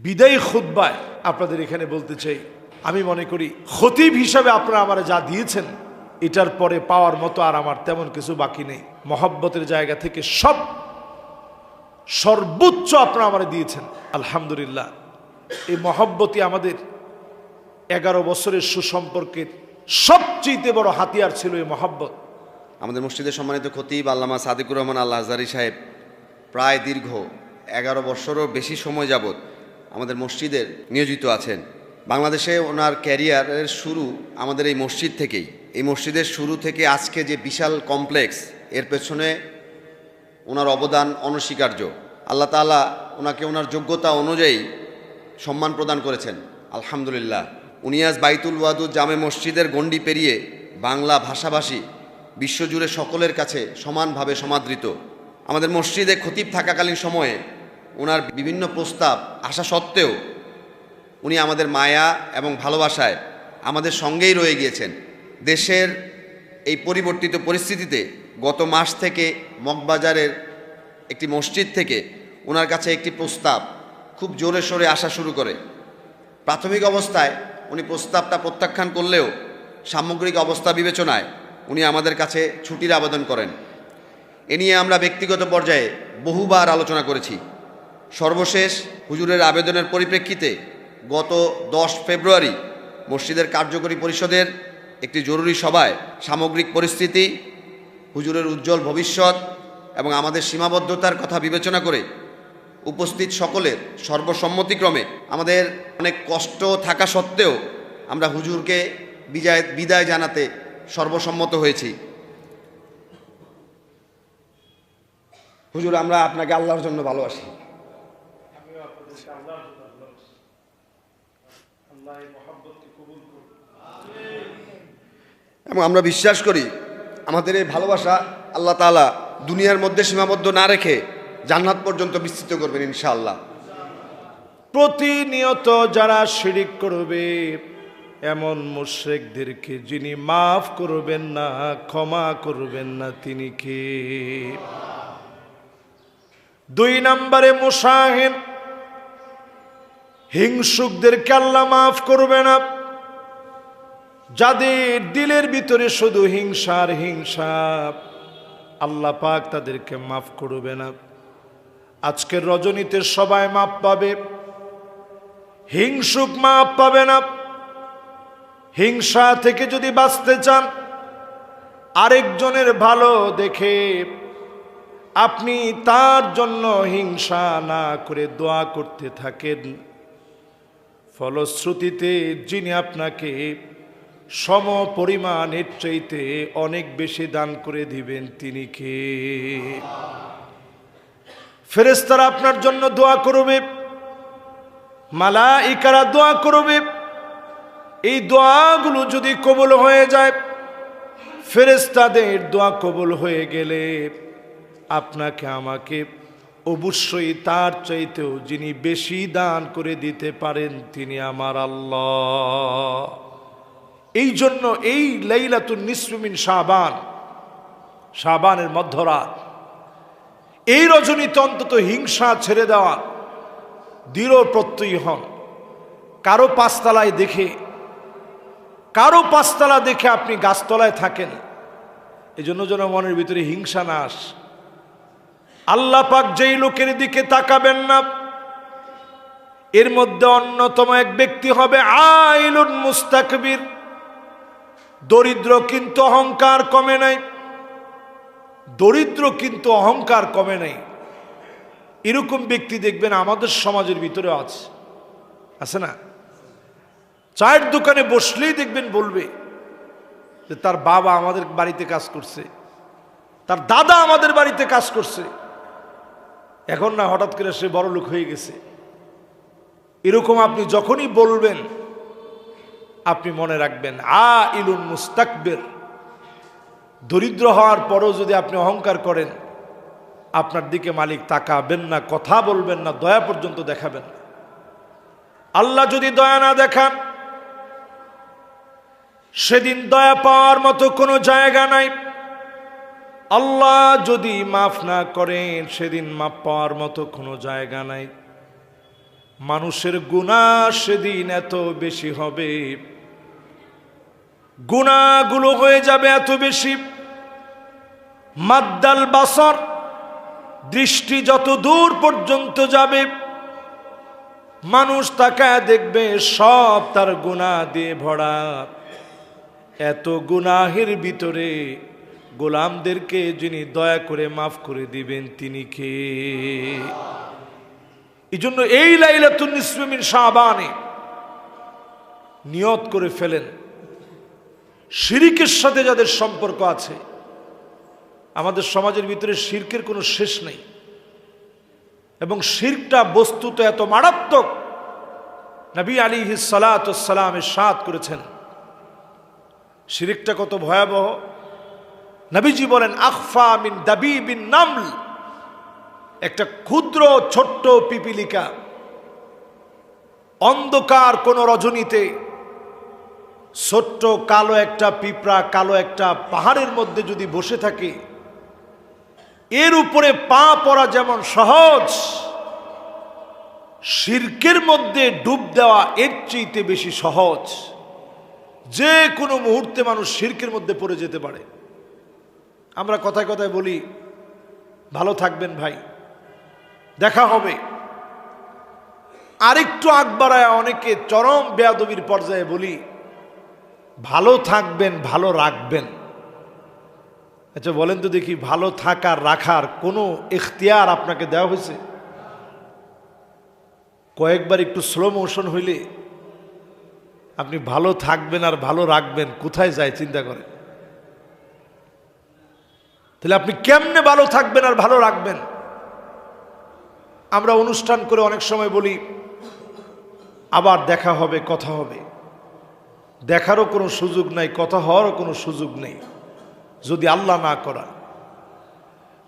বিদায়ী খুতবায় আপনাদের এখানে বলতে চাই, আমি মনে করি খতিব হিসাবে আপনারা আমার যা দিয়েছেন এটার পরে পাওয়ার মতো আর আমার তেমন কিছু বাকি নেই। মহব্বতের জায়গা থেকে সর্বোচ্চ আপনারা আমার দিয়েছেন, আলহামদুলিল্লাহ। এই মহব্বতই আমাদের 11 বছরের সুসম্পর্কের সবচেয়ে বড় হাতিয়ার ছিল এই মহব্বত। আমাদের মসজিদের সম্মানিত খতিব আল্লামা সাদিকুর রহমান আল আজহারী সাহেব প্রায় দীর্ঘ 11 বছরও বেশি সময় যাবৎ আমাদের মসজিদের নিয়োজিত আছেন। বাংলাদেশে ওনার ক্যারিয়ারের শুরু আমাদের এই মসজিদ থেকেই। এই মসজিদের শুরু থেকে আজকে যে বিশাল কমপ্লেক্স, এর পেছনে ওনার অবদান অনস্বীকার্য। আল্লাহ তাআলা ওনাকে ওনার যোগ্যতা অনুযায়ী সম্মান প্রদান করেছেন, আলহামদুলিল্লাহ। উনি আজ বাইতুল ওয়াদুদ জামে মসজিদের গণ্ডি পেরিয়ে বাংলা ভাষাভাষী বিশ্বজুড়ে সকলের কাছে সমানভাবে সমাদৃত। আমাদের মসজিদে খতিব থাকাকালীন সময়ে ওনার বিভিন্ন প্রস্তাব আসা সত্ত্বেও উনি আমাদের মায়া এবং ভালোবাসায় আমাদের সঙ্গেই রয়ে গিয়েছেন। দেশের এই পরিবর্তিত পরিস্থিতিতে গত মাস থেকে মগবাজারের একটি মসজিদ থেকে ওনার কাছে একটি প্রস্তাব খুব জোরে সোরে আসা শুরু করে। প্রাথমিক অবস্থায় উনি প্রস্তাবটা প্রত্যাখ্যান করলেও সামগ্রিক অবস্থা বিবেচনায় উনি আমাদের কাছে ছুটির আবেদন করেন। এ নিয়ে আমরা ব্যক্তিগত পর্যায়ে বহুবার আলোচনা করেছি। সর্বশেষ হুজুরের আবেদনের পরিপ্রেক্ষিতে গত 10 ফেব্রুয়ারি মসজিদের কার্যকরী পরিষদের একটি জরুরি সভায় সামগ্রিক পরিস্থিতি, হুজুরের উজ্জ্বল ভবিষ্যৎ এবং আমাদের সীমাবদ্ধতার কথা বিবেচনা করে উপস্থিত সকলের সর্বসম্মতিক্রমে আমাদের অনেক কষ্ট থাকা সত্ত্বেও আমরা হুজুরকে বিদায় জানাতে সর্বসম্মত হয়েছি। হুজুর, আমরা আপনাকে আল্লাহর জন্য ভালোবাসি। এবং আমরা বিশ্বাস করি আমাদের এই ভালোবাসা আল্লাহ তাআলা দুনিয়ার মধ্যে সীমাবদ্ধ না রেখে জান্নাত পর্যন্ত বিস্তৃত করবেন ইনশাআল্লাহ। প্রতিনিয়ত যারা শিরিক করবে এমন মুশরিকদেরকে যিনি মাফ করবেন না, ক্ষমা করবেন না, তিনি কে? 2 নম্বরে মুসাহিন, হিংসুকদেরকে আল্লাহ মাফ করবে না। যাদের দিলের ভিতরে শুধু হিংসার হিংসা, আল্লাহ পাক তাদেরকে মাফ করবে না। আজকের রজনীতে সবাই মাপ পাবে, হিংসুক মাপ পাবে না। হিংসা থেকে যদি বাঁচতে চান, আরেকজনের ভালো দেখে আপনি তার জন্য হিংসা না করে দোয়া করতে থাকেন, ফলশ্রুতিতে যিনি আপনাকে সম পরিমাণের চাইতে অনেক বেশি দান করে দিবেন, তিনি কে? ফেরেশতারা আপনার জন্য দোয়া করবে, মালাইকারা দোয়া করবে। এই দোয়াগুলো যদি কবুল হয়ে যায়, ফেরেশতাদের দোয়া কবুল হয়ে গেলে আপনাকে আমাকে অবশ্যই তার চাইতেও যিনি বেশি দান করে দিতে পারেন, তিনি আমার আল্লাহ। এই জন্য এই লাইলাতুন নিসফি মিন শাবান, শাবানের মধ্যরাত, এই রজনীতে অন্তত হিংসা ছেড়ে দেওয়া, দৃঢ় প্রত্যয়ী হন। কারো পাঁচতলা দেখে আপনি গাছতলায় থাকেন, এজন্য যেন মনের ভিতরে হিংসা না আসে। আল্লাহ পাক যেই লোকের দিকে তাকাবেন না, এর মধ্যে অন্যতম এক ব্যক্তি হবে আইলুন মুস্তাকবির। দরিদ্র কিন্তু অহংকার কমে নাই, দরিদ্র কিন্তু অহংকার কমে নাই। এরকম ব্যক্তি দেখবেন আমাদের সমাজের ভিতরে আছে না? চায়ের দোকানে বসলেই দেখবেন বলবে যে তার বাবা আমাদের বাড়িতে কাজ করছে, তার দাদা আমাদের বাড়িতে কাজ করছে, এখন না হঠাৎ করে সে বড় লোক হয়ে গেছে। এরকম আপনি যখনই বলবেন, আপনি মনে রাখবেন আইলুন মুস্তাকবির। দরিদ্র হওয়ার পরও যদি আপনি অহংকার করেন, আপনার দিকে মালিক তাকাবেন না, কথা বলবেন না, দয়া পর্যন্ত দেখাবেন না। আল্লাহ যদি দয়া না দেখান, সেদিন দয়া পাওয়ার মতো কোনো জায়গা নাই। আল্লাহ যদি মাফ না করেন, সেদিন মাফ পাওয়ার মতো কোনো জায়গা নাই। মানুষের গুনাহ সেদিন এত বেশি হবে, গুনাহগুলো হয়ে যাবে এত বেশি, মাদ্দাল বাসর, দৃষ্টি যত দূর পর্যন্ত যাবে মানুষ তাকায় দেখবে সব তার গুনাহ দিয়ে ভরা। এত গুনাহের ভিতরে গোলামদেরকে যিনি দয়া করে মাফ করে দিবেন তিনি কে? এই জন্য এই লাইলাতুন নিসফে মিন শাবানে নিয়ত করে ফেলেন, শিরকের সাথে যাদের সম্পর্ক আছে, আমাদের সমাজের ভিতরে শিরকের কোনো শেষ নেই, এবং শিরকটা বস্তুত এত মারাত্মক, নবী আলাইহিস সালাতু ওয়াস সালাম ইরশাদ করেছেন শিরকটা কত ভয়াবহ। নবীজি বলেন আখফা মিন দাবিবিন নামল, একটা ক্ষুদ্র ছোট্ট পিপিলিকা অন্ধকার কোন রজনীতে ছোট্ট কালো একটা পিঁপড়া কালো একটা পাহাড়ের মধ্যে যদি বসে থাকে, এর উপরে পা পড়া যেমন সহজ, শিরকের মধ্যে ডুব দেওয়া এর চেয়ে বেশি সহজ। যে কোনো মুহূর্তে মানুষ শিরকের মধ্যে পড়ে যেতে পারে। আমরা কথায় কথায় বলি ভালো থাকবেন ভাই, দেখা হবে, আরেকটু আগ বাড়ায় অনেকে চরম বেয়াদবির পর্যায়ে বলি ভালো থাকবেন ভালো রাখবেন। আচ্ছা বলেন তো দেখি, ভালো থাকার রাখার কোনো ইখতিয়ার আপনাকে দেওয়া হয়েছে? কয়েকবার একটু স্লো মোশন হইলে আপনি ভালো থাকবেন আর ভালো রাখবেন কোথায় যায় চিন্তা করেন। তাহলে আপনি কেমনে ভালো থাকবেন আর ভালো রাখবেন? আমরা অনুষ্ঠান করে অনেক সময় বলি আবার দেখা হবে, কথা হবে। দেখারও কোনো সুযোগ নাই, কথা হওয়ারও কোনো সুযোগ নেই যদি আল্লাহ না করান।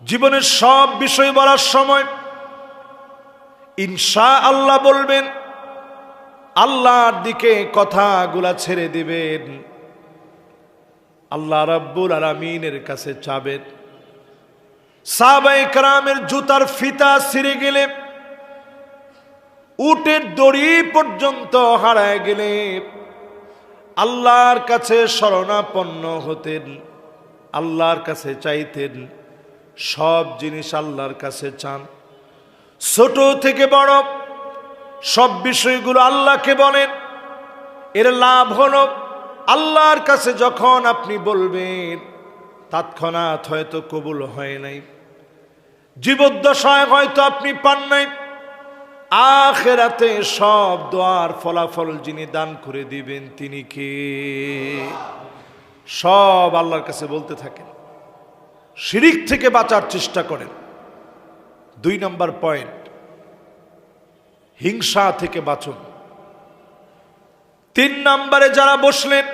জীবনের সব বিষয় বলার সময় ইনশাআল্লাহ বলবেন, আল্লাহর দিকে কথাগুলা ছেড়ে দিবেন, আল্লাহ রাব্বুল আলামিনের কাছে চাবেন। সাহাবায়ে কেরামের জুতার ফিতা ছিঁড়ে গেলে, উটের দড়ি পর্যন্ত হারায় গেলে আল্লাহর কাছে শরণাপন্ন হতেন, আল্লাহর কাছে চাইতেন। সব জিনিস আল্লাহর কাছে চান, ছোট থেকে বড় সব বিষয়গুলো আল্লাহকে বলেন। এর লাভ হলো আল্লাহর কাছে যখন আপনি বলবেন তৎক্ষণাৎ হয়তো কবুল হয় নাই, জীবদ্দশায় হয়তো আপনি পান নাই, আখিরাতে সব দোয়ার ফলাফল যিনি দান করে দিবেন তিনি কে? সব আল্লাহর কাছে বলতে থাকেন, শিরিক থেকে বাঁচার চেষ্টা করেন। 2 নম্বর পয়েন্ট, হিংসা থেকে বাঁচুন। 3 নম্বরে যারা বসলেন,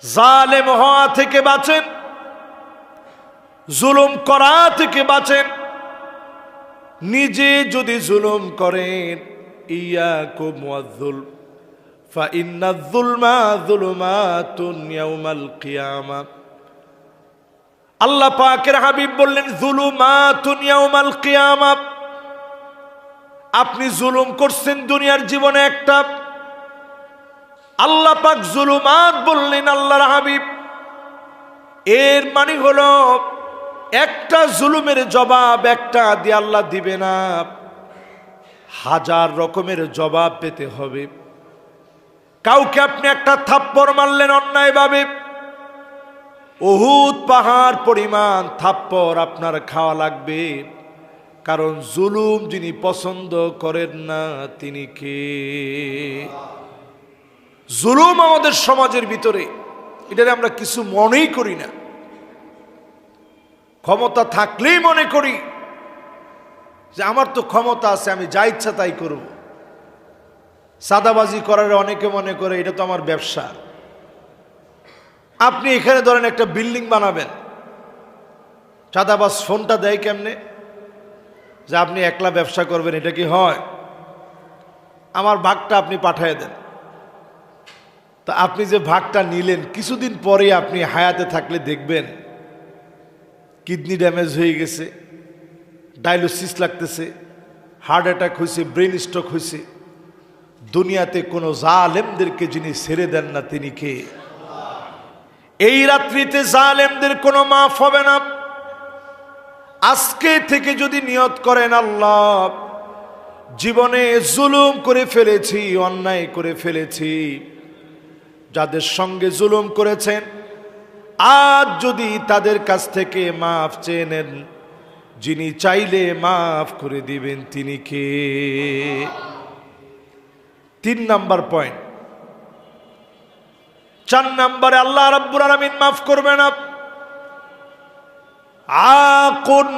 জালেম হওয়া থেকে বাঁচেন, জুলুম করা থেকে বাঁচেন। নিজে যদি জুলুম করেন, ইয়াকুম ওয়াজ-যুলম ফাইন্নায যুলমা যুলুমাতুন ইয়াউমাল কিয়ামাহ। আল্লাহ পাকের হাবিব বললেন যুলুমাতুন ইয়াউমাল কিয়ামাহ। আপনি জুলুম করছেন দুনিয়ার জীবনে একটা, আল্লাহ পাক জুলুমাত বললেন আল্লাহর হাবিব। এর মানে হলো একটা জুলুমের জবাব একটা দিয়ে আল্লাহ দিবে না, 1000 রকমের জবাব পেতে হবে। কাউকে আপনি একটা থাপ্পড় মারলেন অন্যায়ভাবে, উহুদ পাহাড় পরিমাণ থাপ্পড় আপনার খাওয়া লাগবে, কারণ জুলুম যিনি পছন্দ করেন না তিনি কে? জুলুম আমাদের সমাজের ভিতরে, এটা আমরা কিছু মনেই করি না। ক্ষমতা থাকলেই মনে করি যে আমার তো ক্ষমতা আছে, আমি যা ইচ্ছা তাই করব। সাদাবাজি করার অনেকে মনে করে এটা তো আমার ব্যবসা। আপনি এখানে ধরেন একটা বিল্ডিং বানাবেন, চাঁদাবাজ ফোনটা দেয় কেমনে যে আপনি একলা ব্যবসা করবেন, এটা কি হয়? আমার ভাগটা আপনি পাঠিয়ে দেন। তা আপনি যে ভাগটা নিলেন, কিছুদিন পরে আপনি হায়াতে থাকলে দেখবেন কিডনি ড্যামেজ হয়ে গেছে, ডায়ালিসিস লাগতেছে, হার্ট অ্যাটাক হয়েছে, ব্রেন স্ট্রোক হয়েছে, দুনিয়াতে কোনো জালেমদেরকে যিনি ছেড়ে দেন না তিনি কে? এই রাত্রিতে জালেমদের কোনো মাফ হবে না। আজকে থেকে যদি নিয়ত করেন, আল্লাহ জীবনে জুলুম করে ফেলেছি, অন্যায় করে ফেলেছি, যাদের সঙ্গে জুলুম করেছেন আজ যদি তাদের কাছ থেকে মাফ চেয়ে নেন, যিনি চাইলে মাফ করে দিবেন তিনি কে? 3 নাম্বার পয়েন্ট। 4 নাম্বারে আল্লাহ রাব্বুল আলামিন মাফ করবে না। আকুন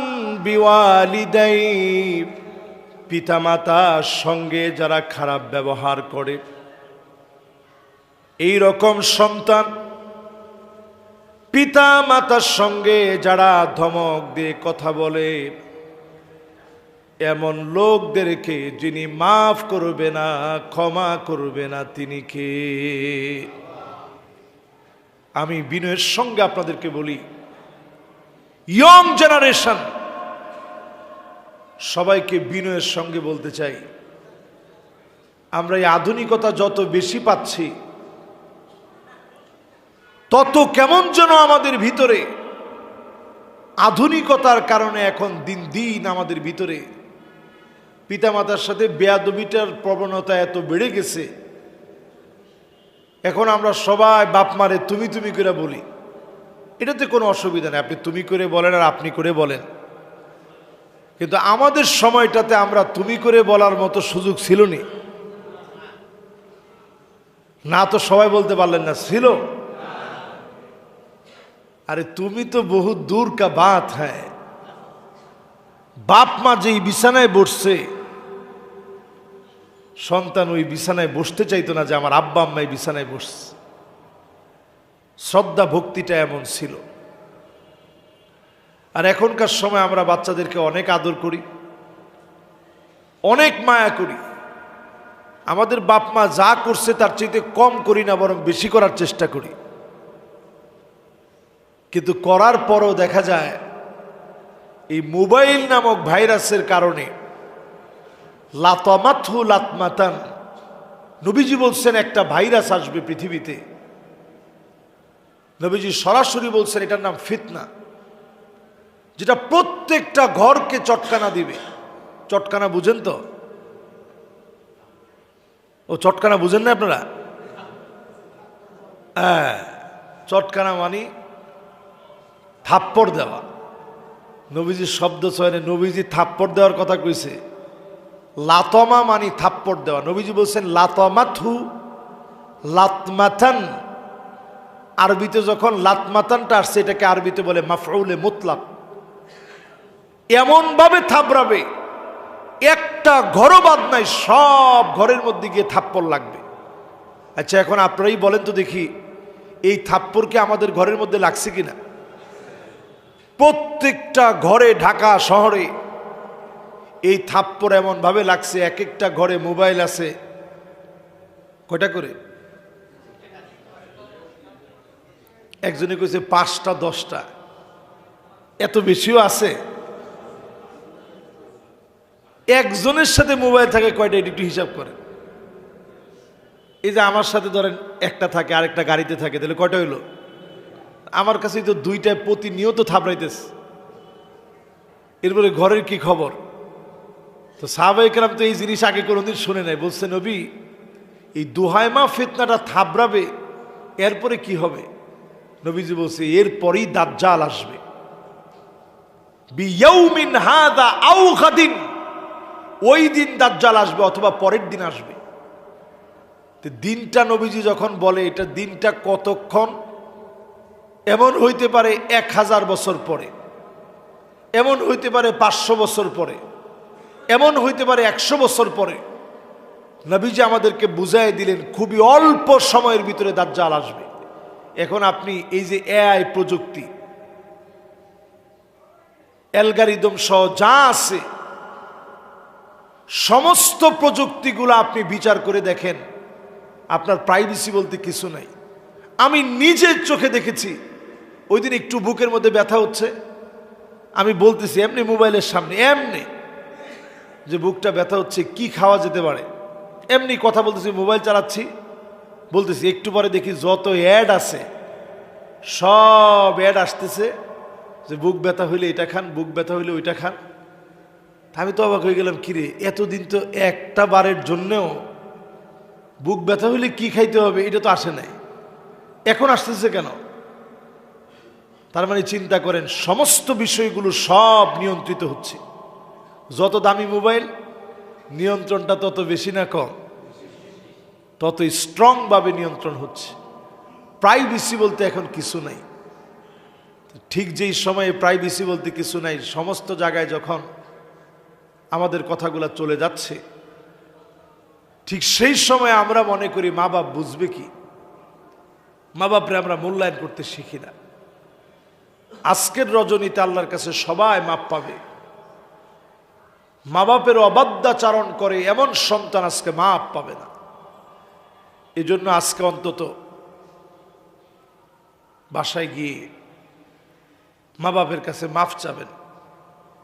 বিওয়ালিদাই, পিতামাতার সঙ্গে যারা খারাপ ব্যবহার করে, এই রকম সন্তান, পিতা মাতার সঙ্গে যারা ধমক দিয়ে কথা বলে, এমন লোকদেরকে যিনি মাফ করবে না, ক্ষমা করবে না তিনি কে? আমি বিনয়ের সঙ্গে আপনাদেরকে বলি, ইয়ং জেনারেশন সবাইকে বিনয়ের সঙ্গে বলতে চাই, আমরা এই আধুনিকতা যত বেশি পাচ্ছি তত কেমন যেন আমাদের ভিতরে আধুনিকতার কারণে এখন দিন দিন আমাদের ভিতরে পিতামাতার সাথে বেয়াদবিটার প্রবণতা এত বেড়ে গেছে। এখন আমরা সবাই বাপ মারে তুমি তুমি করে বলি, এটাতে কোনো অসুবিধা নেই, আপনি তুমি করে বলেন আর আপনি করে বলেন, কিন্তু আমাদের সময়টাতে আমরা তুমি করে বলার মতো সুযোগ ছিল না। তো সবাই বলতে পারলেন না, ছিল? আরে তুমি তো বহু দূর কা বাত হ্যায়। বাপ মা যেই বিছানায় বসছে, সন্তান ওই বিছানায় বসতে চাইতো না যে আমার আব্বা আম্মা এই বিছানায় বসছে। শ্রদ্ধা ভক্তিটা এমন ছিল। আর এখনকার সময় আমরা বাচ্চাদেরকে অনেক আদর করি, অনেক মায়া করি। আমাদের বাপ মা যা করছে তার চাইতে কম করি না, বরং বেশি করার চেষ্টা করি। কিন্তু করার পরও দেখা যায় এই মোবাইল নামক ভাইরাসের কারণে লাতামাথু লাতমাতান, নবীজি বলছেন একটা ভাইরাস আসবে পৃথিবীতে। নবীজি সরাসরি বলছেন এটার নাম ফিতনা, যেটা প্রত্যেকটা ঘরকে চটকানা দিবে। চটকানা বুঝেন তো? ও চটকানা বুঝেন না আপনারা? হ্যাঁ, চটকানা মানে থাপ্পড় দেওয়া। নবীজির শব্দ চয়নে নবীজি থাপ্পড় দেওয়ার কথা কইছে। লাতমা মানে থাপ্পড় দেওয়া। নবীজি বলছেন লাতমাথু লাতমাতান। আরবিতে যখন লাতমাতানটা আসছে, এটাকে আরবিতে বলে মাফউলে মুতলাক। এমন ভাবে থাপড়াবে একটা ঘরও বাদ নাই, সব ঘরের মধ্যে গিয়ে থাপ্পড় লাগবে। আচ্ছা, এখন আপনারাই বলেন তো দেখি, এই থাপ্পড় কি আমাদের ঘরের মধ্যে লাগছে কিনা? প্রত্যেকটা ঘরে, ঢাকা শহরে এই থাপ্পড় এমন ভাবে লাগছে। এক একটা ঘরে মোবাইল আছে কয়টা করে? একজনে কইছে 5টা 10টা, এত বেশিও আছে। একজনের সাথে মোবাইল থাকে কয়টা, একটু হিসাব করেন। এই যে আমার সাথে ধরেন একটা থাকে, আরেকটা গাড়িতে থাকে, তাহলে কয়টা হইলো? আমার কাছে তো 2টায় প্রতিনিয়ত থাপড়াইতেছে। এরপরে ঘরের কি খবর? তো সাহাবায়ে কেরাম তো এই জিনিস আগে কোনোদিন শুনে নাই। বলছে নবী, এই দুহাইমা ফিতনাটা থাপড়াবে, এরপরে কি হবে? নবীজি বলছে এরপরেই দাজ্জাল আসবে। বিয়াউমিন হাদা আও গাদিন, ওই দিন দাজ্জাল আসবে অথবা পরের দিন আসবে। তো দিনটা নবীজি যখন বলে, এটা দিনটা কতক্ষণ? এমন হইতে পারে 1000 বছর পরে, এমন হইতে পারে 500 বছর পরে, এমন হইতে পারে 100 বছর পরে। নবীজি আমাদেরকে বুঝাই দিলেন খুবই অল্প সময়ের ভিতরে দাজ্জাল আসবে। এখন আপনি এই যে এআই প্রযুক্তি, অ্যালগরিদম সহ যা আছে, সমস্ত প্রযুক্তিগুলো আপনি বিচার করে দেখেন, আপনার প্রাইভেসি বলতে কিছু নাই। আমি নিজের চোখে দেখেছি। ওই দিন একটু বুকের মধ্যে ব্যথা হচ্ছে, আমি বলতেছি এমনি মোবাইলের সামনে, এমনি যে বুকটা ব্যথা হচ্ছে, কি খাওয়া যেতে পারে? এমনি কথা বলতেছি, মোবাইল চালাচ্ছি, বলতেছি, একটু পরে দেখি যত অ্যাড আছে সব অ্যাড আসতেছে যে বুক ব্যথা হইলে এটা খান, বুক ব্যথা হইলে ওইটা খান। আমি তো অবাক হয়ে গেলাম, কিরে এতদিন তো একটা বারের জন্যেও বুক ব্যথা হইলে কি খাইতে হবে এটা তো আসে নাই, এখন আসতেছে কেন? তার মানে চিন্তা করেন, সমস্ত বিষয়গুলো সব নিয়ন্ত্রিত হচ্ছে। যত দামি মোবাইল, নিয়ন্ত্রণটা তত বেশি না কম? তত স্ট্রংভাবে নিয়ন্ত্রণ হচ্ছে। প্রাইভেসি বলতে এখন কিছু নাই। ঠিক যেই সময়ে প্রাইভেসি বলতে কিছু নাই, সমস্ত জায়গায় যখন আমাদের কথাগুলো চলে যাচ্ছে, ঠিক সেই সময় আমরা মনে করি মা বাপ বুঝবে কি, মা বাপরে আমরা মূল্যায়ন করতে শিখি না। আজকের রজনীতে আল্লাহর কাছে সবাই মাপ পাবে। মা বাপের অবাধ্যাচারণ করে এমন সন্তান আজকে মাপ পাবে না। এই জন্য আজকে অন্তত বাসায় গিয়ে মা বাপের কাছে মাফ চাবেন।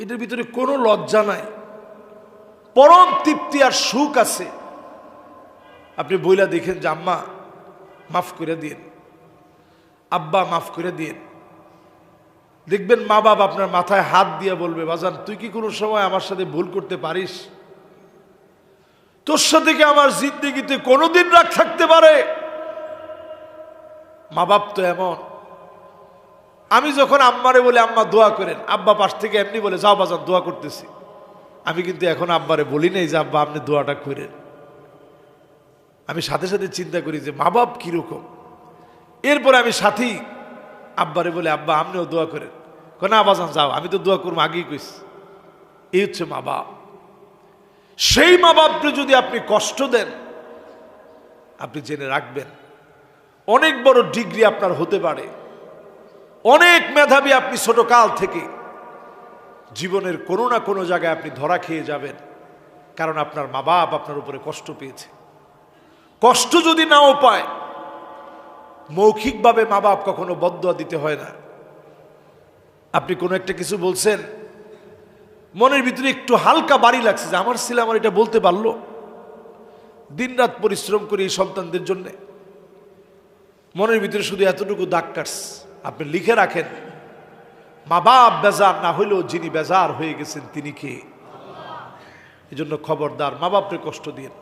এটার ভিতরে কোনো লজ্জা নাই, পরম তৃপ্তি আর সুখ আছে। আপনি বইলা দেখেন যে আম্মা মাফ করে দিন, আব্বা মাফ করে দিন, দেখবেন মা বাপ আপনার মাথায় হাত দিয়ে বলবে, বাজান তুই কি কোনো সময় আমার সাথে ভুল করতে পারিস? তোর সাথে কি আমার জিন্দেগিতে কোনোদিন রাগ থাকতে পারে? মা বাপ তো এমন। আমি যখন আম্মারে বলে আম্মা দোয়া করেন, আব্বা পাশ থেকে এমনি বলে যাও বাজান দোয়া করতেছি, আমি কিন্তু এখন আব্বারে বলি নাই যে আব্বা আপনি দোয়াটা করেন। আমি সাথে সাথে চিন্তা করি যে মা বাপ কিরকম। এরপরে আমি সাথী আব্বারে বলে আব্বা আপনিও দোয়া করেন, না বাজান যাও, আমি তো দোয়া করবো আগেই কইছি। এই হচ্ছে মা বাপ। সেই মা বাপকে যদি আপনি কষ্ট দেন, আপনি জেনে রাখবেন অনেক বড় ডিগ্রি আপনার হতে পারে, অনেক মেধাবী আপনি ছোটকাল থেকে, জীবনের কোনো না কোনো জায়গায় আপনি ধরা খেয়ে যাবেন, কারণ আপনার মা বাপ আপনার উপরে কষ্ট পেয়েছে। কষ্ট যদি নাও পায়, মৌখিকভাবে মা বাপ কখনো বদদোয়া দিতে হয় না। আপনি কোনো একটা কিছু বলছেন, মনের ভিতরে একটু হালকা বাড়ি লাগছে যে আমার ছেলে আমার এটা বলতে পারলো, দিনরাত পরিশ্রম করি এই সন্তানদের জন্য, মনের ভিতরে শুধু এতটুকু দাগ কাটছে। আপনি লিখে রাখেন, মা বাপ বেজার না হইলেও যিনি বেজার হয়ে গেছেন তিনি কে? এই জন্য খবরদার মা বাপরে কষ্ট দিন।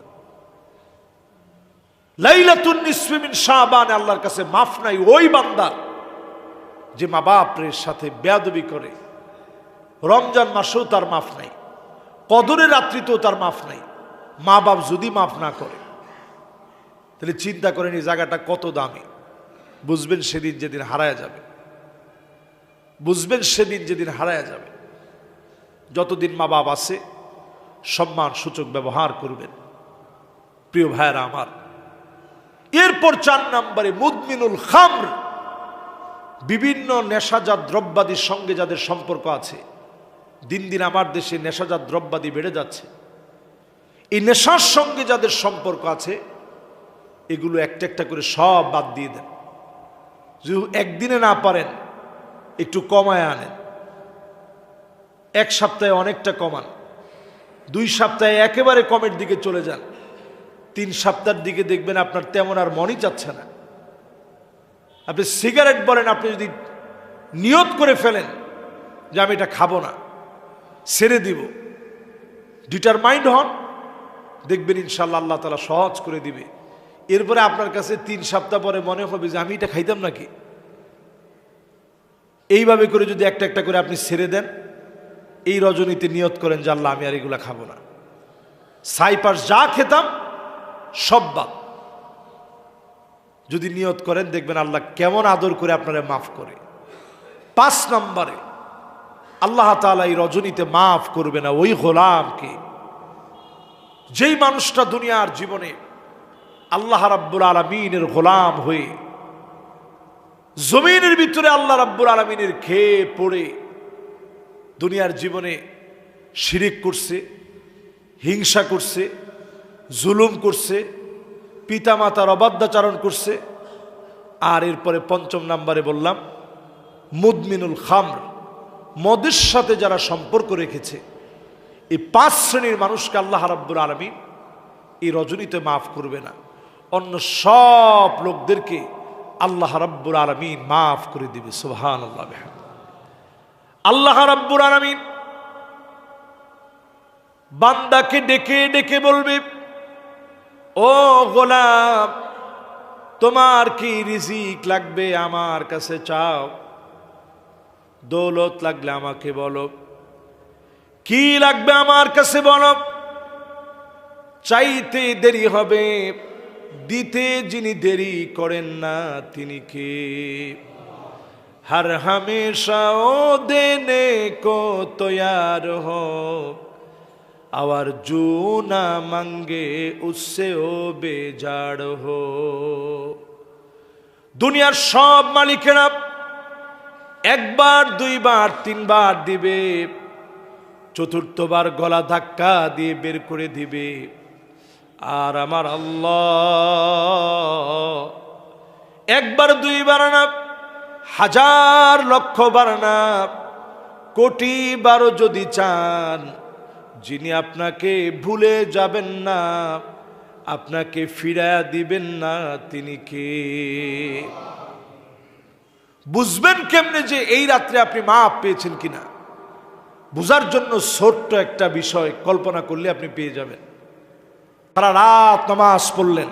লাইলাতুন নিসফি মিন শাবান, আল্লাহর কাছে মাফ নাই ওই বান্দা যে মা বাপের সাথে বেয়াদবি করে। রমজান মাসেও তার মাফ নাই, কদরের রাত্রিতেও তার মাফ নাই। মা বাপ যদি মাফ না করে, তাহলে চিন্তা করেন এই জায়গাটা কত দামি। বুঝবেন সেদিন যেদিন হারায় যাবে, বুঝবেন সেদিন যেদিন হারায় যাবে। যতদিন মা বাপ আছে সম্মান সূচক ব্যবহার করবেন। প্রিয় ভাইয়েরা আমার, এরপর 4 নম্বরে মুদমিনুল খামর, বিভিন্ন নেশাজাত দ্রব্যাদির সঙ্গে যাদের সম্পর্ক আছে। দিন দিন আমার দেশে নেশাজাত দ্রব্যাদি বেড়ে যাচ্ছে। এই নেশার সঙ্গে যাদের সম্পর্ক আছে, এগুলো একটা একটা করে সব বাদ দিয়ে দেন। যদি একদিনে না পারেন, একটু কমায় আনেন। 1 সপ্তাহে অনেকটা কমান, 2 সপ্তাহে একেবারে কমের দিকে চলে যান, 3 সপ্তাহের দিকে দেখবেন আপনার তেমন আর মনই চাচ্ছে না। আপনি সিগারেট বলেন, আপনি যদি নিয়ত করে ফেলেন যে আমি এটা খাবো না, ছেড়ে দিব, ডিটারমাইন্ড হন, দেখবেন ইনশাল্লাহ আল্লাহ তাআলা সহজ করে দিবে। এরপরে আপনার কাছে 3 সপ্তাহ পরে মনে হবে যে আমি এটা খাইতাম নাকি। এইভাবে করে যদি একটা একটা করে আপনি ছেড়ে দেন, এই রজনীতে নিয়ত করেন যে আল্লাহ আমি আর এগুলা খাবো না, সাইপাস যা খেতাম সব বাদ। যদি নিয়ত করেন, দেখবেন আল্লাহ কেমন আদর করে আপনারা মাফ করে। 5 নম্বরে আল্লাহ তাআলা এই রজনীতে মাফ করবে না ওই গোলামকে, যেই মানুষটা দুনিয়ার জীবনে আল্লাহ রাব্বুল আলামিনের গোলাম হয়ে জমিনের ভিতরে আল্লাহ রাব্বুল আলামিনের খেয়ে পড়ে দুনিয়ার জীবনে শিরিক করছে, হিংসা করছে, জুলুম করছে, পিতামাতার অবাধ্যাচরণ করছে। আর এরপরে 5 নম্বরে বললাম মুদমিনুল খামর, মদের সাথে যারা সম্পর্ক রেখেছে, এই 5 শ্রেণীর মানুষকে আল্লাহ রাব্বুল আলামিন এই রজনীতে মাফ করবে না, অন্য সব লোকদেরকে আল্লাহ রাব্বুল আলামিন মাফ করে দিবে। সুবহানাল্লাহ। আল্লাহ রাব্বুল আলামিন বান্দাকে ডেকে ডেকে বলবে, ও গোলাম, তোমার কি রিজিক লাগবে আমার কাছে চাও, দৌলত লাগলে আমাকে বলো, কি লাগবে আমার কাছে বলো। চাইতে দেরি হবে, দিতে যিনি দেরি করেন না তিনি কে। हर हमेशा ओ देने को तैयार हो, और जो ना मांगे उससे ओ बेजार हो। দুনিয়ার সব মালিকেরা একবার, দুইবার, তিনবার দিবে, চতুর্থবার গলা ধাক্কা দিয়ে বের করে দিবে। আর আমার আল্লাহ একবার, দুইবার না, হাজার লক্ষ বার না, কোটি বারও যদি চান, যিনি আপনাকে ভুলে যাবেন না, আপনাকে ফিরায়া দিবেন না, তিনি কে। বুঝবেন কেমনে যে এই রাত্রে আপনি মাপ পেয়েছেন কিনা? বুঝার জন্য ছোট্ট একটা বিষয় কল্পনা করলে আপনি পেয়ে যাবেন। সারা রাত নামাজ পড়লেন,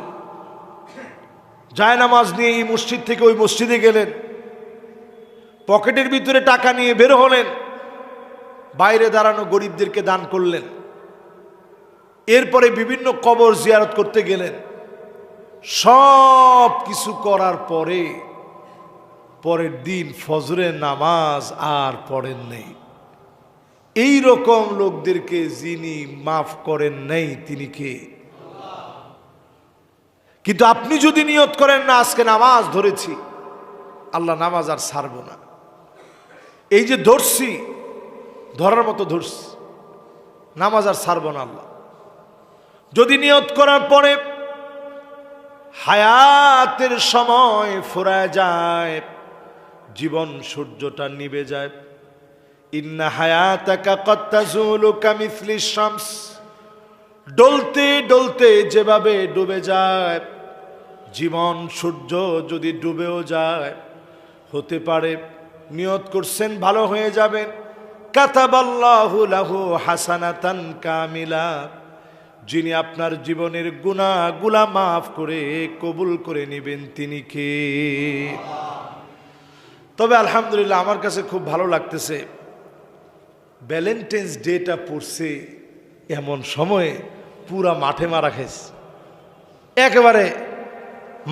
জায় নামাজ নিয়ে এই মসজিদ থেকে ওই মসজিদে গেলেন, পকেটের ভিতরে টাকা নিয়ে বের হলেন, বাইরে দাঁড়ানো গরিবদেরকে দান করলেন, এরপরে বিভিন্ন কবর জিয়ারত করতে গেলেন। সব কিছু করার পরে পরের দিন ফজরের নামাজ আর পড়েন নেই। এই রকম লোকদেরকে যিনি মাফ করেন নাই তিনি কে? কিন্তু আপনি যদি নিয়ত করেন না আজকে নামাজ ধরেছি, আল্লাহ নামাজ আর ছাড়ব না, এই যে ধরছি, ধরার মতো ধরছি, নামাজ আর ছাড়ব না আল্লাহ, যদি নিয়ত করার পরে হায়াতের সময় ফুরায় যায়, জীবন সূর্যটা নিভে যায়, ইন্না হায়াতাকা কদ তাজুলু কামিসলিশ শামস, ডলতে ডলতে যেভাবে ডুবে যায় জীবন, সূর্য যদি ডুবেও যায়, হতে পারে নিয়ত করছেন ভালো হয়ে যাবেন, কাতাবাল্লাহু লাহু হাসানাতান কামিলা, যিনি আপনার জীবনের গুনাহগুলা মাফ করে কবুল করে নেবেন তিনি কে? তবে আলহামদুলিল্লাহ আমার কাছে খুব ভালো লাগতেছে, ভ্যালেন্টাইন্স ডেটা পড়ছে এমন সময়ে পুরা মাঠে মারা খেয়েছে, একেবারে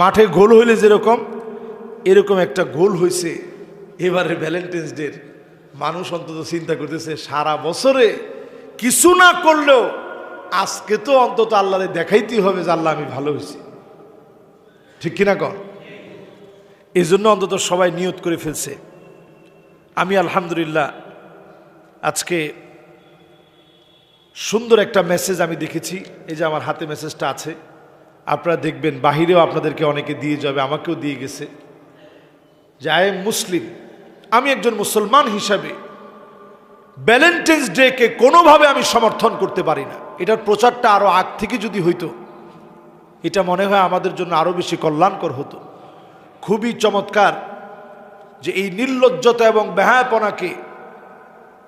মাঠে গোল হইলে যেরকম এরকম একটা গোল হয়েছে এবারে ভ্যালেন্টাইন্স ডে। মানুষ অন্তত চিন্তা করতেছে সারা বছরে কিছু না করলেও আজকে তো অন্তত আল্লাহরে দেখাইতেই হবে যে আল্লাহ আমি ভালো হয়েছি, ঠিক কিনা কন? এই জন্য অন্তত সবাই নিয়ত করে ফেলছে। আমি আলহামদুলিল্লাহ আজকে সুন্দর একটা মেসেজ আমি দেখেছি, এই যে আমার হাতে মেসেজটা আছে, আপনারা দেখবেন বাহিরেও আপনাদেরকে অনেকে দিয়ে যাবে, আমাকেও দিয়ে গেছে, যে আই এম মুসলিম, আমি একজন মুসলমান হিসাবে ভ্যালেন্টাইন্স ডেকে কোনোভাবে আমি সমর্থন করতে পারি না। এটার প্রচারটা আরও আগ থেকে যদি হইতো, এটা মনে হয় আমাদের জন্য আরও বেশি কল্যাণকর হতো। খুবই চমৎকার যে এই নির্লজ্জতা এবং বেহায়াপনাকে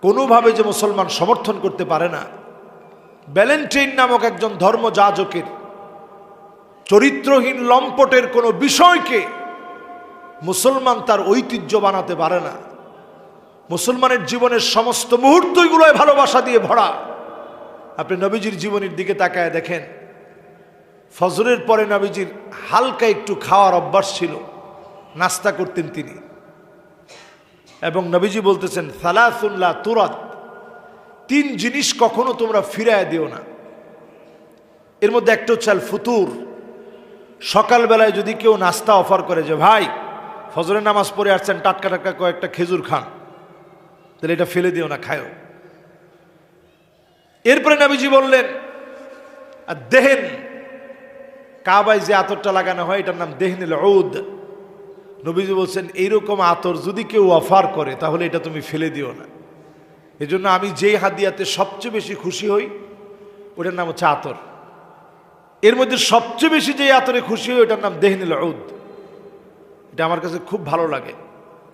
কোনোভাবে যে মুসলমান সমর্থন করতে পারে না। ভ্যালেন্টাইন নামক একজন ধর্মযাজকের চরিত্রহীন লম্পটের কোনো বিষয়কে মুসলমান তার ঐতিহ্য বানাতে পারে না। মুসলমানের জীবনের সমস্ত মুহূর্তগুলোয় ভালোবাসা দিয়ে ভরা। আপনি নবীজির জীবনের দিকে তাকায় দেখেন, ফজরের পরে নবীজির হালকা একটু খাওয়ার অভ্যাস ছিল, নাস্তা করতেন তিনি, এবং নবীজি বলতেছেন সালাসুন লা তুরাদ, 3 জিনিস কখনো তোমরা ফিরায় দিও না। এর মধ্যে একটা হচ্ছে আল ফুতুর, সকালবেলায় যদি কেউ নাস্তা অফার করে যে ভাই ফজরের নামাজ পড়ে আসছেন, টাটকা টাটকা কয়েকটা খেজুর খান, তাহলে এটা ফেলে দিও না, খায়ও। এরপরে নবীজি বললেন আর দেহেন, কাবায় যে আতরটা লাগানো হয় এটার নাম দেহনুল উদ। নবীজি বলছেন এইরকম আতর যদি কেউ অফার করে তাহলে এটা তুমি ফেলে দিও না। এজন্য আমি যেই হাদিয়াতে সবচেয়ে বেশি খুশি হই ওটার নাম হচ্ছে আতর। এর মধ্যে সবচেয়ে বেশি যে আতরে খুশি হই ওটার নাম দেহনিল উদ। এটা আমার কাছে খুব ভালো লাগে।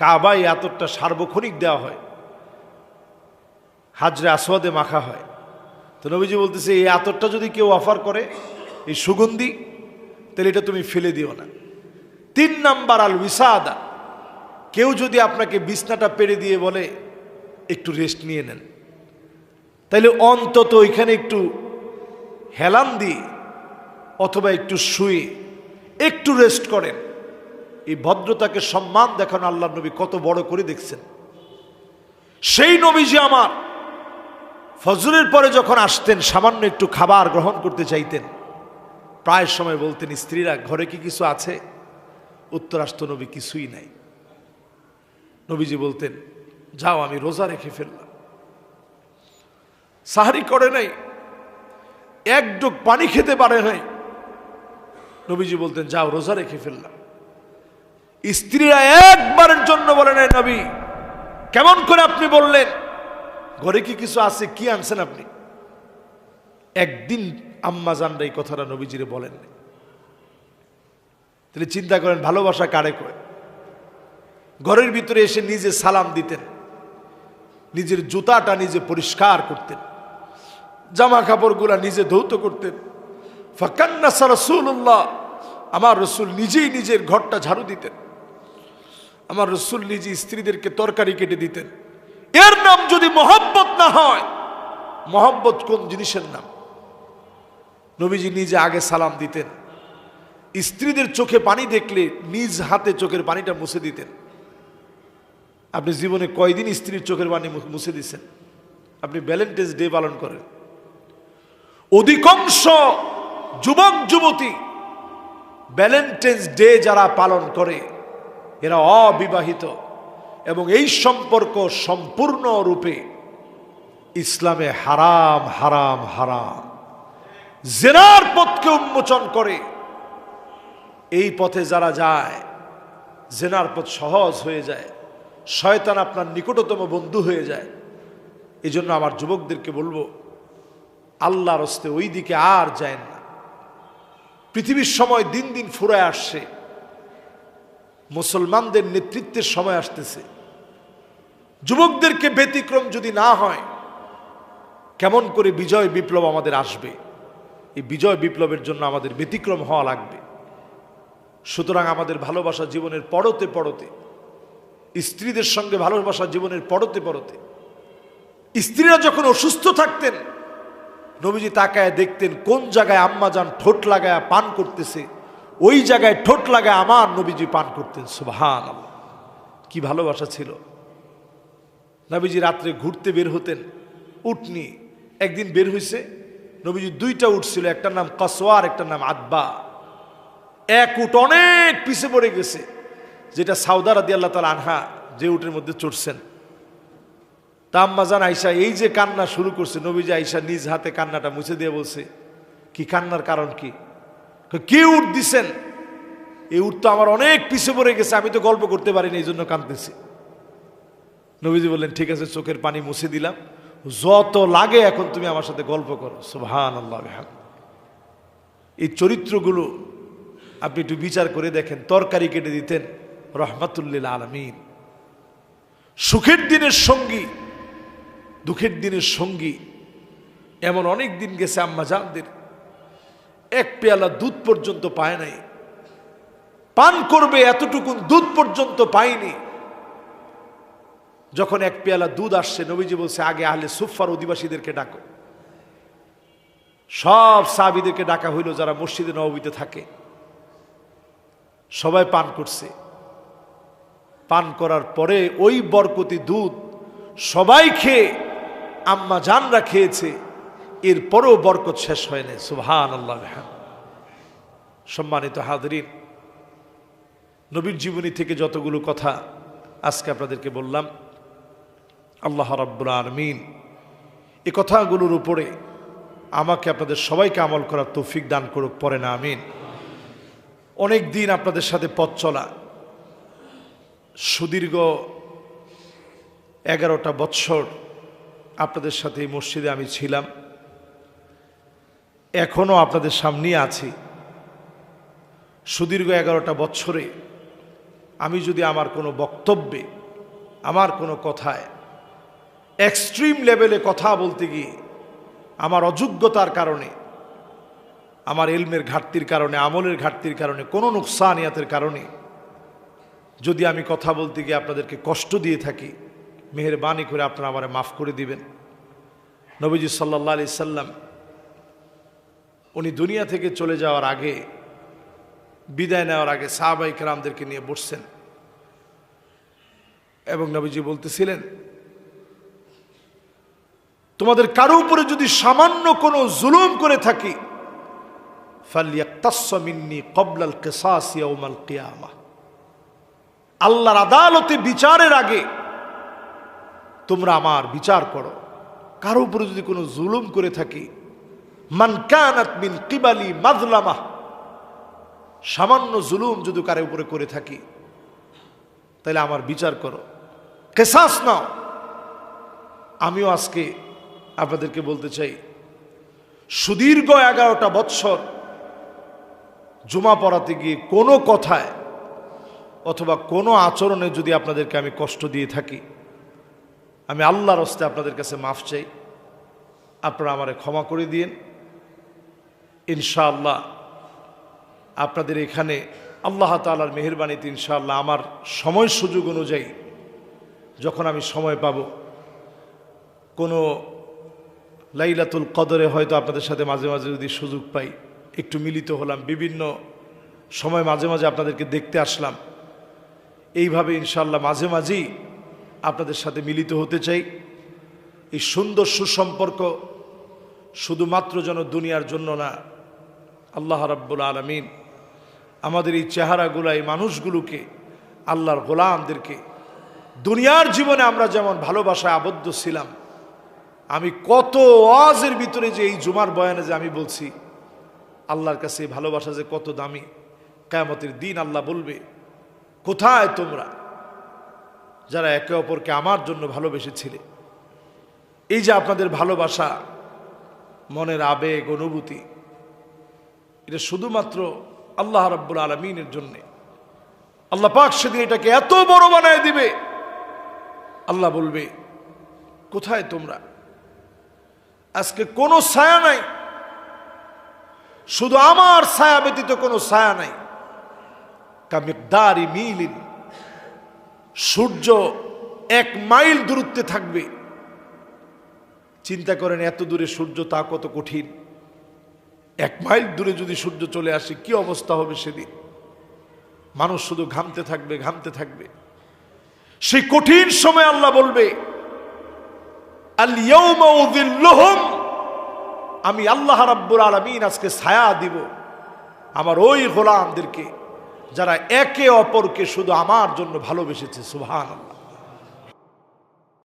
কাবায় এই আতরটা সার্বক্ষণিক দেওয়া হয়, হাজরে আসওয়াদে মাখা হয়। তো নবীজি বলতেছে এই আতরটা যদি কেউ অফার করে, এই সুগন্ধি, তাহলে এটা তুমি ফেলে দিও না। 3 নাম্বার আল উইসাদা, কেউ যদি আপনাকে বিছনাটা পেরে দিয়ে বলে একটু রেস্ট নিয়ে নেন, তাইলে অন্তত ওইখানে একটু হেলান দিয়ে অথবা একটু শুয়ে একটু রেস্ট করেন। এই ভদ্রতাকে সম্মান দেখানো আল্লাহ নবী কত বড় করে দেখছেন। সেই নবীজি আমার ফজরের পরে যখন আসতেন, সামান্য একটু খাবার গ্রহণ করতে চাইতেন, প্রায় সময় বলতেন স্ত্রীরা ঘরে কি কিছু আছে? উত্তর আসতো নবী কিছুই নাই। নবীজি বলতেন যাও আমি রোজা রেখে ফেললাম, সাহারি করে নাই, এক ডুক পানি খেতে পারে নাই। নবীজি বলতেন যাও রোজা রেখে ফেললাম। স্ত্রীরা একবারের জন্য বলে নাই নবী কেমন করে আপনি বললেন, ঘরে কি কিছু আছে, কি আনছেন আপনি? একদিন আম্মা জানরা এই কথাটা নবীজিরে বলেন। তাহলে চিন্তা করেন ভালোবাসা কারে কয়। ঘরের ভিতরে এসে নিজে সালাম দিতেন, নিজের জুতাটা নিজে পরিষ্কার করতেন, জামা কাপড়গুলা নিজে ধৌত করতেন। ফাকান্নাসা রাসূলুল্লাহ, আমার রসুল নিজেই নিজের ঘরটা ঝাড়ু দিতেন। আমার রসুল নিজে স্ত্রীদেরকে তরকারি কেটে দিতেন। এর নাম যদি মহব্বত না হয়, মহব্বত কোন জিনিসের নাম? নবীজি নিজে আগে সালাম দিতেন, স্ত্রীদের চোখে পানি দেখলে নিজ হাতে চোখের পানিটা মুছে দিতেন। আপনি জীবনে কয়দিন স্ত্রীর চোখের পানি মুছে দিচ্ছেন? আপনি ভ্যালেন্টাইন্স ডে পালন করেন। অধিকাংশ যুবক যুবতী ভ্যালেন্টাইন্স ডে যারা পালন করে এরা অবিবাহিত, এবং এই সম্পর্ক সম্পূর্ণরূপে ইসলামে হারাম হারাম হারাম। জিনার পথকে উন্মোচন করে। এই পথে যারা যায়, জিনার পথ সহজ হয়ে যায়, শয়তান আপনার নিকটতম বন্ধু হয়ে যায়। এই জন্য আমার যুবকদেরকে বলবো, আল্লাহর হস্তে ওই দিকে আর যায় না। পৃথিবীর সময় দিন দিন ফুরায় আসছে, মুসলমানদের নেতৃত্বের সময় আসতেছে। যুবকদেরকে ব্যতিক্রম যদি না হয়, কেমন করে বিজয় বিপ্লব আমাদের আসবে? এই বিজয় বিপ্লবের জন্য আমাদের ব্যতিক্রম হওয়া লাগবে। সুতরাং আমাদের ভালোবাসা জীবনের পড়তে পড়তে, স্ত্রীদের সঙ্গে ভালোবাসা জীবনের পড়তে পড়তে, স্ত্রীরা যখন অসুস্থ থাকতেন নবীজি তাকায় দেখতেন কোন জায়গায় আম্মা জান ঠোঁট লাগায় পান করতেছে, ওই জায়গায় ঠোঁট লাগায় আমার নবীজি পান করতেন। সুবহানাল্লাহ, কি ভালোবাসা ছিল। নবীজি রাত্রে ঘুরতে বের হতেন, উটনি একদিন বের হয়েছে, নবীজি 2টা উট ছিল, একটার নাম কসওয়ার, একটার নাম আদবা। এক উট অনেক পিছে পড়ে গেছে, যেটা সাউদা রাদিয়াল্লাহু তাআলা আনহা যে উটের মধ্যে চড়ছেন। তা আম্মা জান আয়েশা এই যে কান্না শুরু করছে, নবীজি আয়েশা নিজ হাতে কান্নাটা মুছে দিয়ে বলছে, কি কান্নার কারণ কি? কি উট দিছেন? এই উট তো আমার অনেক পিছে পড়ে গেছে, আমি তো গল্প করতে পারিনি, এই জন্য কাঁদতেছি। নবীজি বললেন ঠিক আছে, চোখের পানি মুছে দিলাম, যত লাগে এখন তুমি আমার সাথে গল্প করো। সুবহানাল্লাহ। এই চরিত্রগুলো আপনি একটু বিচার করে দেখেন। তরকারি কেটে দিতেন, রহমাতুল্লিল আলামিন। সুখের দিনের সঙ্গী, দুঃখের দিনের সঙ্গী, এমন অনেক দিন গেছে আম্মা জানদের এক পেয়ালা দুধ পর্যন্ত পায় নাই, পান করবে এতটুকু দুধ পর্যন্ত পায়নি। যখন এক পেয়ালা দুধ আসছে, নবীজি বলছে আগে আহলে সুফার অধিবাসীদেরকে ডাকো। সব সাহাবীদেরকে ডাকা হইল যারা মসজিদে নববীতে থাকে। সবাই পান করছে। পান করার পরে ওই বরকতি দুধ সবাই খেয়ে, আম্মা জানরা খেয়েছে, এরপরেও বরকত শেষ হয় না। সুবহানাল্লাহ। সম্মানিত হাজরিন, নবীর জীবনী থেকে যতগুলো কথা আজকে আপনাদেরকে বললাম, আল্লাহ রাব্বুল আলামিন এই কথাগুলোর উপরে আমাকে আপনাদের সবাইকে আমল করার তৌফিক দান করুক, পরে না আমিন। অনেক দিন আপনাদের সাথে পথ চলা, সুদীর্ঘ 11টা বৎসর আপনাদের সাথে এই মসজিদে আমি ছিলাম, এখনও আপনাদের সামনেই আছি। সুদীর্ঘ 11টা বছরে আমি যদি আমার কোনো বক্তব্যে, আমার কোনো কথায় এক্সট্রিম লেভেলে কথা বলতে গিয়ে আমার অযোগ্যতার কারণে, আমার ইলমের ঘাটতির কারণে, আমলের ঘাটতির কারণে, কোনো নুকসানিয়াতের কারণে যদি আমি কথা বলতে গিয়ে আপনাদেরকে কষ্ট দিয়ে থাকি, মেহেরবানি করে আপনারা আমারে মাফ করে দিবেন। নবীজি সাল্লাল্লাহু আলাইহি সাল্লাম উনি দুনিয়া থেকে চলে যাওয়ার আগে, বিদায় নেওয়ার আগে সাহাবায়ে কেরামদেরকে নিয়ে বসছেন এবং নবীজি বলতেছিলেন, তোমাদের কারো উপরে যদি সামান্য কোনো জুলুম করে থাকি, ফালইয়াকতাস মিন্নি ক্বাবলা আল কিসাস ইয়াউমাল কিয়ামাহ, আল্লাহর আদালতে বিচারের আগে তোমরা আমার বিচার করো। কারো উপরে যদি কোনো জুলুম করে থাকি, মান কানাত মিন কিবালি মাজলামা, সামান্য জুলুম যদি কারো উপরে করে থাকি তাহলে আমার বিচার করো, কিসাস নাও। আমিও আজকে আপনাদেরকে বলতে চাই, সুদীর্ঘ 11টা বৎসর জুমা পড়াতে গিয়ে কোনো কথায় অথবা কোনো আচরণে যদি আপনাদেরকে আমি কষ্ট দিয়ে থাকি, আমি আল্লাহর হস্তে আপনাদের কাছে মাফ চাই, আপনারা আমারে ক্ষমা করে দিন। ইনশাআল্লাহ আপনাদের এখানে আল্লাহ তাআলার মেহেরবানিতে ইনশাআল্লাহ আমার সময় সুযোগ অনুযায়ী যখন আমি সময় পাব, কোনো লাইলাতুল কদরে হয়তো আপনাদের সাথে মাঝে মাঝে যদি সুযোগ পাই, একটু মিলিত হলাম, বিভিন্ন সময় মাঝে মাঝে আপনাদেরকে দেখতে আসলাম, এইভাবে ইনশাআল্লাহ মাঝে মাঝেই আপনাদের সাথে মিলিত হতে চাই। এই সুন্দর সুসম্পর্ক শুধুমাত্র যেন দুনিয়ার জন্য না, আল্লাহ রাব্বুল আলামিন আমাদের এই চেহারাগুলো, এই মানুষগুলোকে, আল্লাহর গোলামদেরকে দুনিয়ার জীবনে আমরা যেমন ভালোবাসায় আবদ্ধ ছিলাম, আমি কত ওয়াজের ভিতরে যে এই জুমার বয়ানে যে আমি বলছি, আল্লাহর কাছে এই ভালোবাসা যে কত দামি, কিয়ামতের দিন আল্লাহ বলবে, কোথায় তোমরা যারা একে অপরকে আমার জন্য ভালোবেসেছিলে? এই যে আপনাদের ভালোবাসা, মনের আবেগ, অনুভূতি, এটা শুধুমাত্র আল্লাহ রাব্বুল আলামিনের জন্যে। আল্লাহ পাক সেদিন এটাকে এত বড় বানায় দিবে, আল্লাহ বলবে, কোথায় তোমরা? আজকে কোনো ছায়া নাই, শুধু আমার ছায়া ব্যতীত কোনো ছায়া নাই। কামিকদারি মিলিন, সূর্য 1 মাইল দূরত্বে থাকবে। চিন্তা করেন এত দূরে সূর্য, তা কত কঠিন। 1 মাইল দূরে যদি সূর্য চলে আসে কি অবস্থা হবে সেদিন? মানুষ শুধু ঘামতে থাকবে, ঘামতে থাকবে। সেই কঠিন সময় আল্লাহ বলবে, আল ইয়াউমা উযিল্লুহুম, আমি আল্লাহ রাব্বুল আলামিন আজকে ছায়া দিব আমার ওই গোলামদেরকে যারা একে অপরকে শুধু আমার জন্য ভালোবেসেছে। সুবহানাল্লাহ।